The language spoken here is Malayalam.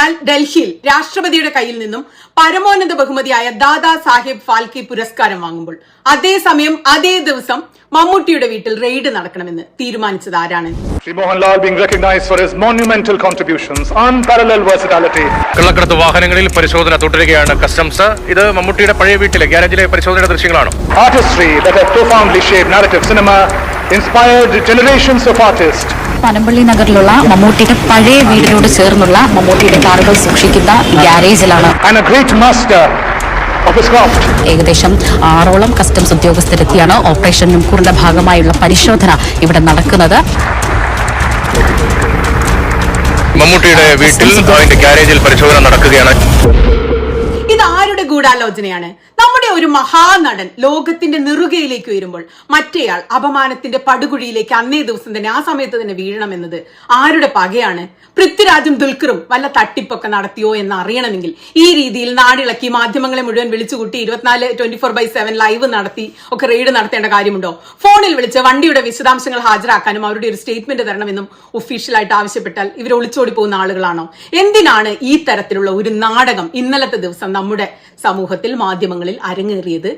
എന്നാൽ ഡൽഹിയിൽ രാഷ്ട്രപതിയുടെ കയ്യിൽ നിന്നും പരമോന്നത ബഹുമതിയായ ദാദാ സാഹേബ് ഫാൽക്കെ പുരസ്കാരം വാങ്ങുമ്പോൾ അതേസമയം അതേ ദിവസം മമ്മൂട്ടിയുടെ വീട്ടിൽ റെയ്ഡ് നടക്കണമെന്ന് തീരുമാനിച്ചത് ആരാണ്? Sri Mohanlal being recognized for his monumental contributions, unparalleled versatility. കള്ളക്കടത്ത് വാഹനങ്ങളിൽ പരിശോധന തുടരുകയാണ് കസ്റ്റംസ്. ഇത് മമ്മൂട്ടിയുടെ പഴയ വീട്ടിലെ ഗ്യാരേജിലെ പരിശോധനയുടെ ദൃശ്യങ്ങളാണ്. Artistry that has profoundly shaped narrative cinema, inspired generations of artists. Panampilly നഗറിലുള്ള മമ്മൂട്ടിയുടെ പഴയ വീടിനോട് ചേർന്നുള്ള മമ്മൂട്ടിയുടെ കാറുകൾ സൂക്ഷിക്കുന്ന ഗ്യാരേജിലാണ്. And a great master of his craft. ഏകദേശം 6ഓളം കസ്റ്റംസ് ഉദ്യോഗസ്ഥരെത്തിയാണ് ഓപ്പറേഷൻ നുംകൂറിന്റെ ഭാഗമായുള്ള പരിശോധന ഇവിടെ നടക്കുന്നത്. മമ്മൂട്ടിയുടെ വീട്ടിൽ അതിന്റെ ഗ്യാരേജിൽ പരിശോധന നടക്കുകയാണ്. ഇത് ആരുടെ ഗൂഢാലോചനയാണ്? നമ്മുടെ ഒരു മഹാനടൻ ലോകത്തിന്റെ നെറുകയിലേക്ക് ഉയരുമ്പോൾ മറ്റേയാൾ അപമാനത്തിന്റെ പടുകുഴിയിലേക്ക് അന്നേ ദിവസം തന്നെ ആ സമയത്ത് തന്നെ വീഴണമെന്നത് ആരുടെ പകയാണ്? പൃഥ്വിരാജും ദുൽഖറും വല്ല തട്ടിപ്പൊക്കെ നടത്തിയോ എന്ന് അറിയണമെങ്കിൽ ഈ രീതിയിൽ നാടിളക്കി മാധ്യമങ്ങളെ മുഴുവൻ വിളിച്ചുകൂട്ടി 24/7 ലൈവ് നടത്തി ഒക്കെ റെയ്ഡ് നടത്തേണ്ട കാര്യമുണ്ടോ? ഫോണിൽ വിളിച്ച് വണ്ടിയുടെ വിശദാംശങ്ങൾ ഹാജരാക്കാനും അവരുടെ ഒരു സ്റ്റേറ്റ്മെന്റ് തരണമെന്നും ഒഫീഷ്യലായിട്ട് ആവശ്യപ്പെട്ടാൽ ഇവർ ഒളിച്ചോടി പോകുന്ന ആളുകളാണോ? എന്തിനാണ് ഈ തരത്തിലുള്ള ഒരു നാടകം ഇന്നലത്തെ ദിവസം നമ്മുടെ സമൂഹത്തിൽ മാധ്യമങ്ങളിൽ അരങ്ങേറിയത്?